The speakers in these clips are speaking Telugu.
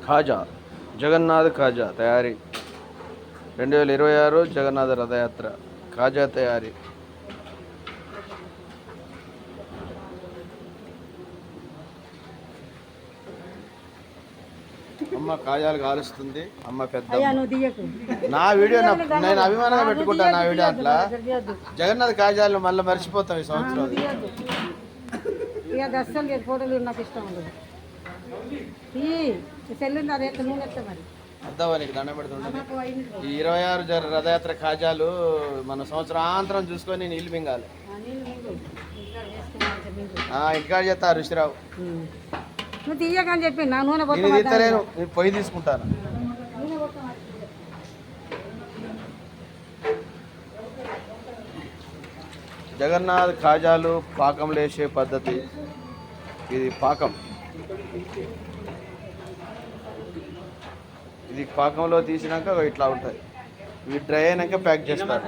ఖాజా జగన్నాథ్ ఖాజా తయారీ 2026 జగన్నాథ రథయాత్ర ఖాజా తయారీ. అమ్మ కాజాలు కాలుస్తుంది. అమ్మ పెద్ద నా వీడియో నేను అభిమానంగా పెట్టుకుంటాను. నా వీడియో అట్లా జగన్నాథ్ కాజాలు మళ్ళీ మర్చిపోతాం ఈ సంవత్సరం. అద్దవానికి దండం పెడుతుండే. ఈ 26 రథయాత్ర కాజాలు మన సంవత్సరాంతరం చూసుకొని నీళ్ళు మింగాలి. ఇంటికాడ చేస్తారు రుచిరావు. నేను తీస్తలేను, నేను పొయ్యి తీసుకుంటాను. జగన్నాథ్ కాజాలు పాకం లేసే పద్ధతి. ఇది పాకం. ఇది పాకంలో తీసినాక ఇట్లా ఉంటుంది. ఇవి డ్రై అయినాక ప్యాక్ చేస్తారు.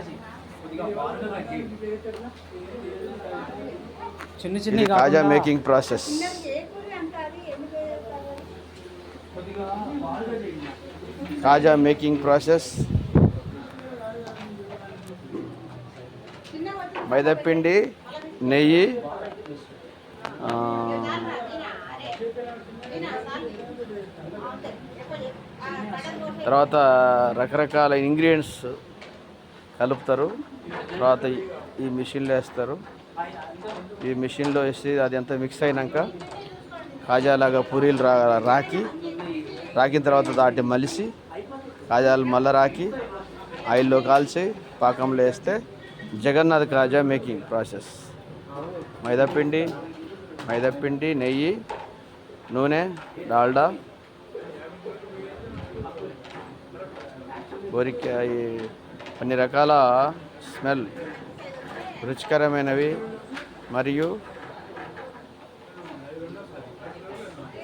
చిన్న చిన్న కాజా మేకింగ్ ప్రాసెస్. కాజా మేకింగ్ ప్రాసెస్. మైదాపిండి, నెయ్యి, తర్వాత రకరకాల ఇంగ్రీడియంట్స్ కలుపుతారు. తర్వాత ఈ మిషన్లో వేస్తారు. ఈ మిషన్లో వేసి అది అంతా మిక్స్ అయినాక కాజాలాగా పూరీలు రాకిన తర్వాత దాటి మలిసి కాజాలు మళ్ళీ రాకి ఆయిల్లో కాల్చి పాకంలో వేస్తే జగన్నాథ్ కాజా మేకింగ్ ప్రాసెస్. మైదాపిండి, నెయ్యి, నూనె, డాల్డా, బొరికాయ, అన్ని రకాల స్మెల్ రుచికరమైనవి మరియు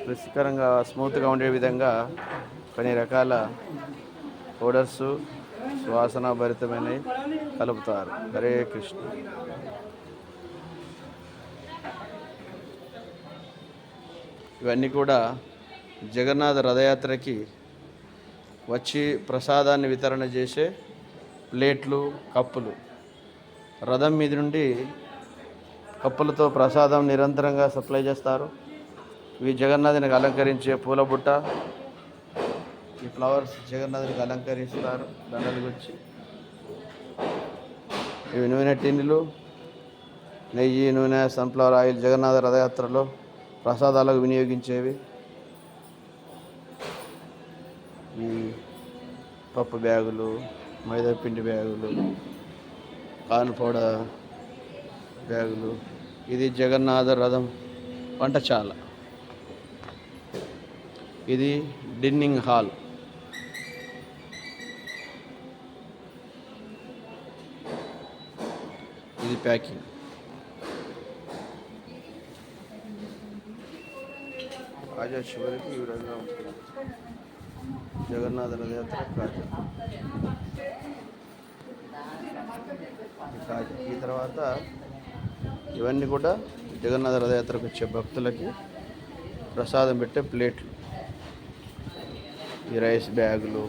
రుచికరంగా స్మూత్గా ఉండే విధంగా కొన్ని రకాల పౌడర్స్ సువాసన భరితమైనవి కలుపుతారు. హరే కృష్ణ. ఇవన్నీ కూడా జగన్నాథ రథయాత్రకి వచ్చి ప్రసాదాన్ని వితరణ చేసే ప్లేట్లు, కప్పులు. రథం మీద నుండి కప్పులతో ప్రసాదం నిరంతరంగా సప్లై చేస్తారు. ఇవి జగన్నాథునికి అలంకరించే పూల బుట్ట. ఈ ఫ్లవర్స్ జగన్నాథునికి అలంకరిస్తారు దండలు గుచ్చి. ఇవి నూనె టిన్నులు. నెయ్యి, నూనె, సన్ఫ్లవర్ ఆయిల్ జగన్నాథ రథయాత్రలో ప్రసాదాలకు వినియోగించేవి. ఈ పప్పు బ్యాగులు, మైదాపిండి బ్యాగులు, కార్న్ పౌడర్ బ్యాగులు. ఇది జగన్నాథ రథం వంటశాల. ఇది డిన్నింగ్ హాల్. ఇది ప్యాకింగ్. కాజా చివరికి ఈ విధంగా ఉంటుంది. జగన్నాథ రథయాత్ర కాజా. ఈ తర్వాత ఇవన్నీ కూడా జగన్నాథ రథయాత్రకు వచ్చే భక్తులకి ప్రసాదం పెట్టే ప్లేట్లు. ఈ రైస్ బ్యాగులు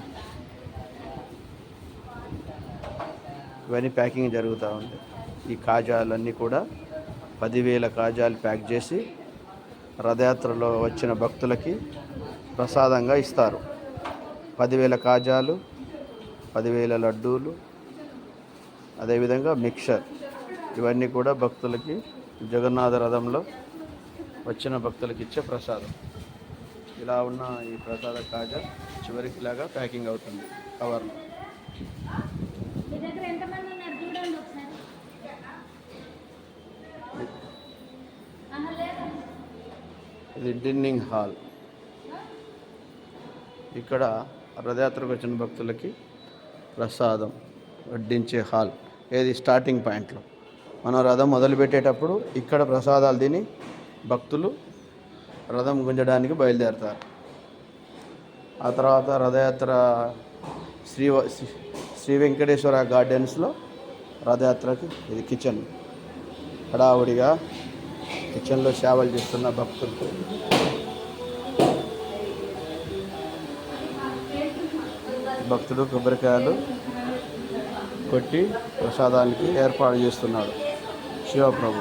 ఇవన్నీ ప్యాకింగ్ జరుగుతూ ఉంది. ఈ కాజాలన్నీ కూడా 10,000 కాజాలు ప్యాక్ చేసి రథయాత్రలో వచ్చిన భక్తులకి ప్రసాదంగా ఇస్తారు. 10,000 కాజాలు, 10,000 లడ్డూలు, అదేవిధంగా మిక్చర్. ఇవన్నీ కూడా భక్తులకి జగన్నాథ రథంలో వచ్చిన భక్తులకి ఇచ్చే ప్రసాదం. ఇలా ఉన్న ఈ ప్రసాద కాజా చివరికి ఇలాగా ప్యాకింగ్ అవుతుంది కవర్లో. ఇది డిన్నింగ్ హాల్. ఇక్కడ రథయాత్రకు వచ్చిన భక్తులకి ప్రసాదం వడ్డించే హాల్. ఏది స్టార్టింగ్ పాయింట్లో మనం రథం మొదలుపెట్టేటప్పుడు ఇక్కడ ప్రసాదాలు తిని భక్తులు రథం గుంజడానికి బయలుదేరతారు. ఆ తర్వాత రథయాత్ర శ్రీ వెంకటేశ్వర గార్డెన్స్లో రథయాత్రకి. ఇది కిచెన్. హడావుడిగా కిచెన్లో సేవలు చేస్తున్న భక్తులు. భక్తుడు కొబ్బరికాయలు కొట్టి ప్రసాదానికి ఏర్పాటు చేస్తున్నాడు శివప్రభు.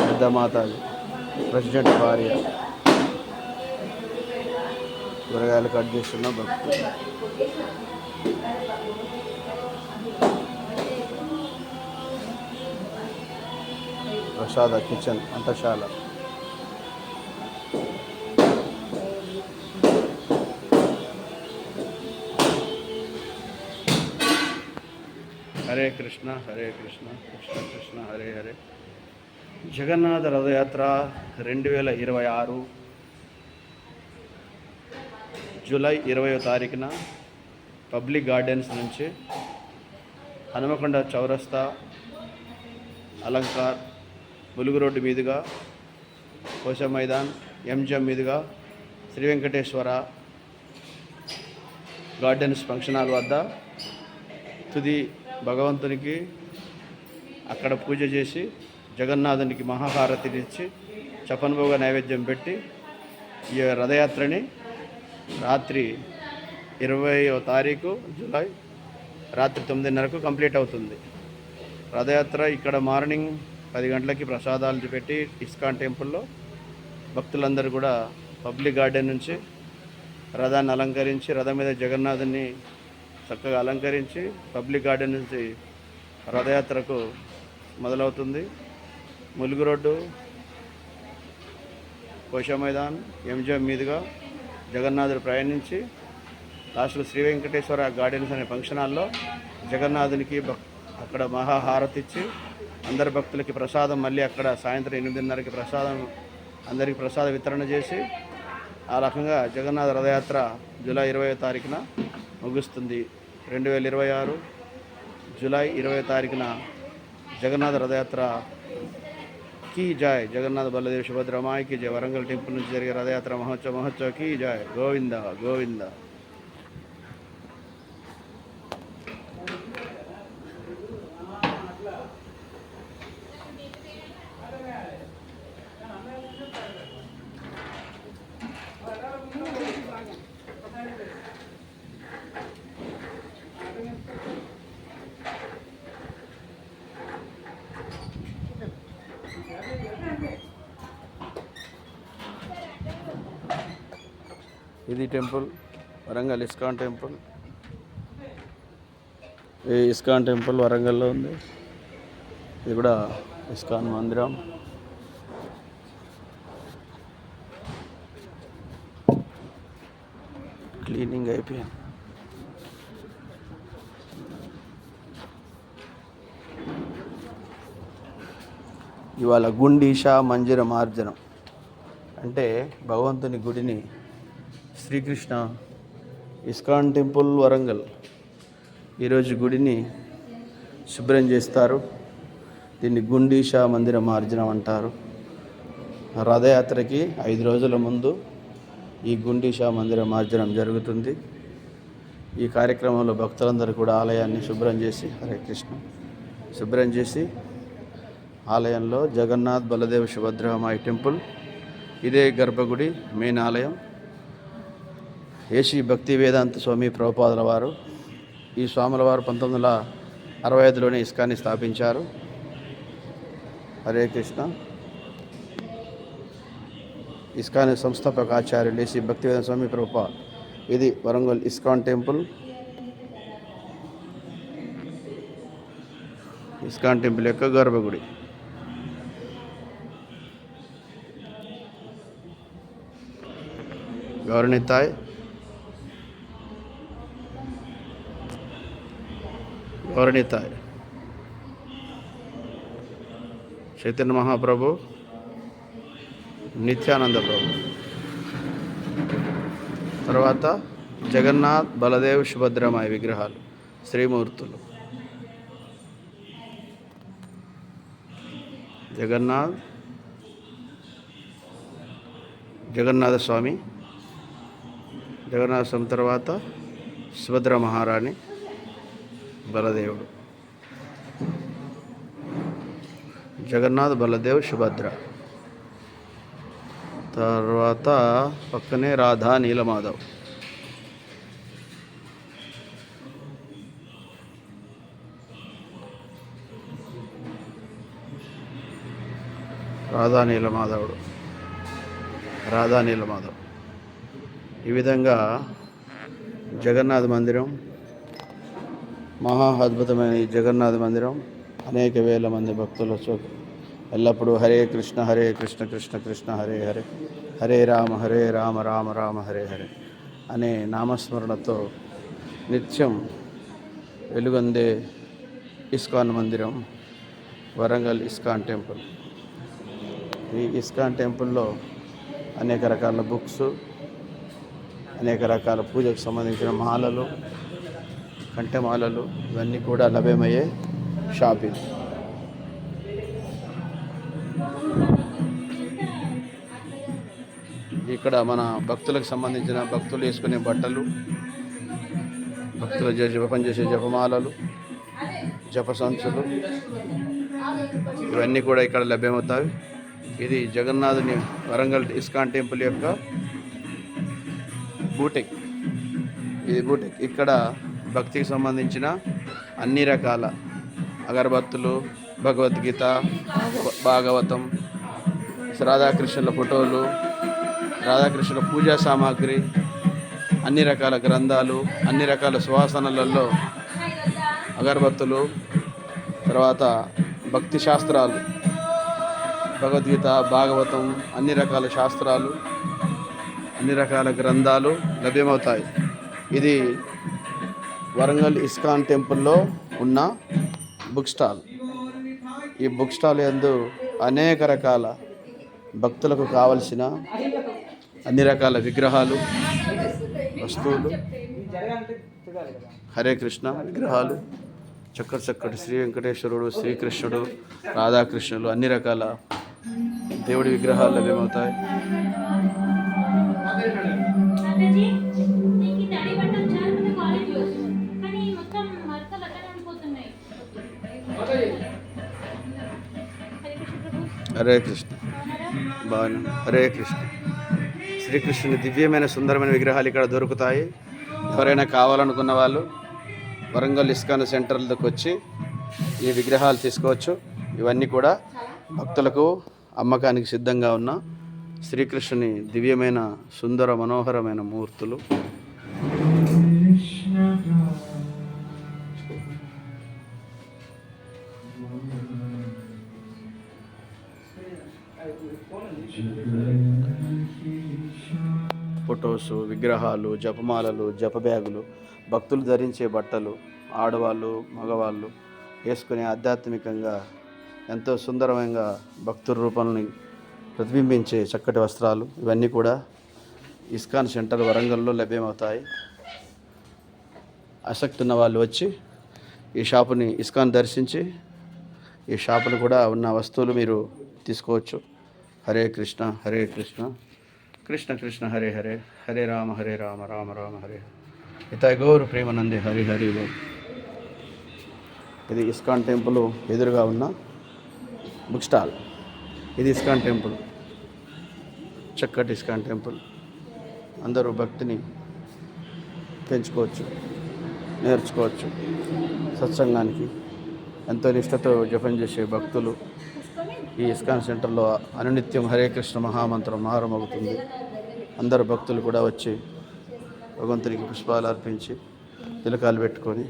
పెద్దమాతాజీ ప్రెసిడెంట్ భార్య కూరగాయలు కట్ చేస్తున్న భక్తులు. ప్రసాద కిచెన్ వంటశాల. హరే కృష్ణ హరే కృష్ణ కృష్ణ కృష్ణ హరే హరే. జగన్నాథ రథయాత్ర 2026 జూలై 20వ తారీఖున పబ్లిక్ గార్డెన్స్ నుంచి హనుమకొండ చౌరస్తా, అలంకార్, ములుగు రోడ్డు మీదుగా కోశ మైదాన్, ఎంజిఎం మీదుగా Sri Venkateswara gardens function hall వద్ద తుది భగవంతునికి అక్కడ పూజ చేసి జగన్నాథునికి మహాహారతినిచ్చి చపన్భోగ నైవేద్యం పెట్టి ఈ రథయాత్రని రాత్రి 20వ తారీఖు జూలై రాత్రి 9:30కు కంప్లీట్ అవుతుంది. రథయాత్ర ఇక్కడ మార్నింగ్ 10 గంటలకి ప్రసాదాలు పెట్టి ఇస్కాన్ టెంపుల్లో భక్తులందరూ కూడా పబ్లిక్ గార్డెన్ నుంచి రథాన్ని అలంకరించి, రథం మీద జగన్నాథుని చక్కగా అలంకరించి పబ్లిక్ గార్డెన్ నుంచి రథయాత్రకు మొదలవుతుంది. ములుగు రోడ్డు, కోశ మైదాన్, ఎంజిఎం మీదుగా జగన్నాథుడు ప్రయాణించి లాస్ట్లో శ్రీ వెంకటేశ్వర గార్డెన్స్ అనే ఫంక్షన్ హాల్లో జగన్నాథునికి అక్కడ మహాహారతి ఇచ్చి అందరి భక్తులకి ప్రసాదం మళ్ళీ అక్కడ సాయంత్రం 8:30కి అందరికీ ప్రసాద వితరణ చేసి ఆ రకంగా జగన్నాథ రథయాత్ర జూలై 20వ తారీఖున ముగుస్తుంది. 2026 జూలై 20వ తారీఖున జగన్నాథ రథయాత్ర కీ జాయ్. జగన్నాథ బలదేవ్ సుభద్రమాయికి జయ. వరంగల్ టెంపుల్ నుంచి జరిగే రథయాత్ర మహోత్సవ్ కీ జాయ్. గోవింద గోవింద. ఇది టెంపుల్, వరంగల్ ఇస్కాన్ టెంపుల్. ఈ ఇస్కాన్ టెంపుల్ వరంగల్లో ఉంది. ఇది కూడా ఇస్కాన్ మందిరం. క్లీనింగ్ అయిపోయింది. ఇవాళ గుండీషా మంజర మార్జనం అంటే భగవంతుని గుడిని శ్రీకృష్ణ ఇస్కాన్ టెంపుల్ వరంగల్ ఈరోజు గుడిని శుభ్రం చేస్తారు. దీన్ని గుండీషా మందిర మార్జనం అంటారు. రథయాత్రకి 5 రోజుల ముందు ఈ గుండీషా మందిర మార్జనం జరుగుతుంది. ఈ కార్యక్రమంలో భక్తులందరూ కూడా ఆలయాన్ని శుభ్రం చేసి, హరే కృష్ణ, శుభ్రం చేసి ఆలయంలో జగన్నాథ్ బలదేవ్ సుభద్రమాయి టెంపుల్, ఇదే గర్భగుడి మెయిన్ ఆలయం. ఏసీ భక్తి వేదాంత స్వామి ప్రభుపాదుల వారు, ఈ స్వాముల వారు 1965లోనే ఇస్కాన్ని స్థాపించారు. హరే కృష్ణ. ఇస్కాన్ సంస్థాపక ఆచార్యులు ఏసీ భక్తి వేదాంత స్వామి ప్రభుపాద్. ఇది Warangal ISKCON temple. ISKCON temple యొక్క గర్భగుడి. గౌరనితాయ్, గౌరనితాయ్, చైతన్య మహాప్రభు, నిత్యానంద ప్రభు. తర్వాత జగన్నాథ్ బలదేవ్ సుభద్రమాయి విగ్రహాలు, శ్రీమూర్తులు. జగన్నాథ స్వామి, జగన్నాథం తర్వాత సుభద్ర మహారాణి, బలదేవుడు. జగన్నాథ్, బలదేవ్, సుభద్ర. తర్వాత పక్కనే రాధా, నీలమాధవ్. రాధా నీలమాధవ్. ఈ విధంగా జగన్నాథ మందిరం, మహా అద్భుతమైన ఈ జగన్నాథ మందిరం అనేక వేల మంది భక్తులతో ఎల్లప్పుడూ హరే కృష్ణ కృష్ణ కృష్ణ హరే హరే, హరే రామ రామ రామ హరే హరే అనే నామస్మరణతో నిత్యం వెలుగొందే ఇస్కాన్ మందిరం, వరంగల్ ఇస్కాన్ టెంపుల్. ఈ ఇస్కాన్ టెంపుల్లో అనేక రకాల బుక్స్, అనేక రకాల పూజకు సంబంధించిన మాలలు, కంఠమాలలు ఇవన్నీ కూడా లభ్యమయ్యే షాపింగ్. ఇక్కడ మన భక్తులకు సంబంధించిన భక్తులు వేసుకునే బట్టలు, భక్తులు జపం చేసే జపమాలలు, జపసంచులు ఇవన్నీ కూడా ఇక్కడ లభ్యమవుతాయి. ఇది జగన్నాథుని వరంగల్ ఇస్కాన్ టెంపుల్ యొక్క బూటెక్. ఇది బూటెక్. ఇక్కడ భక్తికి సంబంధించిన అన్ని రకాల అగరబత్తులు, భగవద్గీత, భాగవతం, రాధాకృష్ణుల ఫోటోలు, రాధాకృష్ణుల పూజా సామాగ్రి, అన్ని రకాల గ్రంథాలు, అన్ని రకాల సువాసనలలో అగరబత్తులు, తర్వాత భక్తి శాస్త్రాలు, భగవద్గీత, భాగవతం, అన్ని రకాల శాస్త్రాలు, అన్ని రకాల గ్రంథాలు లభ్యమవుతాయి. ఇది వరంగల్ ఇస్కాన్ టెంపుల్లో ఉన్న బుక్ స్టాల్. ఈ బుక్ స్టాల్ యందు అనేక రకాల భక్తులకు కావలసిన అన్ని రకాల విగ్రహాలు, వస్తువులు, హరే కృష్ణ విగ్రహాలు, చక్కటి శ్రీ వెంకటేశ్వరుడు, శ్రీకృష్ణుడు, రాధాకృష్ణులు, అన్ని రకాల దేవుడి విగ్రహాలు లభ్యమవుతాయి. హరే కృష్ణ, బాగా హరే కృష్ణ. శ్రీకృష్ణుని దివ్యమైన సుందరమైన విగ్రహాలు ఇక్కడ దొరుకుతాయి. ఎవరైనా కావాలనుకున్న వాళ్ళు వరంగల్ ఇస్కాన్ సెంటర్లకు వచ్చి ఈ విగ్రహాలు తీసుకోవచ్చు. ఇవన్నీ కూడా భక్తులకు అమ్మకానికి సిద్ధంగా ఉన్న శ్రీకృష్ణుని దివ్యమైన సుందర మనోహరమైన మూర్తులు. ఫొటోసు, విగ్రహాలు, జపమాలలు, జప బ్యాగులు, భక్తులు ధరించే బట్టలు, ఆడవాళ్ళు మగవాళ్ళు వేసుకునే ఆధ్యాత్మికంగా ఎంతో సుందరమైన భక్తుల రూపాలని ప్రతిబింబించే చక్కటి వస్త్రాలు ఇవన్నీ కూడా ఇస్కాన్ సెంటర్ వరంగల్లో లభ్యమవుతాయి. ఆసక్తి ఉన్న వాళ్ళు వచ్చి ఈ షాపుని ఇస్కాన్ దర్శించి ఈ షాపును కూడా ఉన్న వస్తువులు మీరు తీసుకోవచ్చు. హరే కృష్ణ కృష్ణ కృష్ణ హరే హరే, హరే రామ రామ రామ హరే ఇతాయ్ గౌరు ప్రేమానందే హరి హరి గౌరు. ఇది ఇస్కాన్ టెంపుల్ ఎదురుగా ఉన్న బుక్ స్టాల్. ఇది ఇస్కాన్ టెంపుల్, చక్కటి ఇస్కాన్ టెంపుల్. అందరూ భక్తిని పెంచుకోవచ్చు, నేర్చుకోవచ్చు. సత్సంగానికి ఎంతో నిష్ఠతో జపం చేసే భక్తులు ఈ ఇస్కాన్ సెంటర్లో అనునిత్యం హరే కృష్ణ మహామంత్రం మారమవుతుంది. అందరు భక్తులు కూడా వచ్చి భగవంతునికి పుష్పాలు అర్పించి తిలకాలు పెట్టుకొని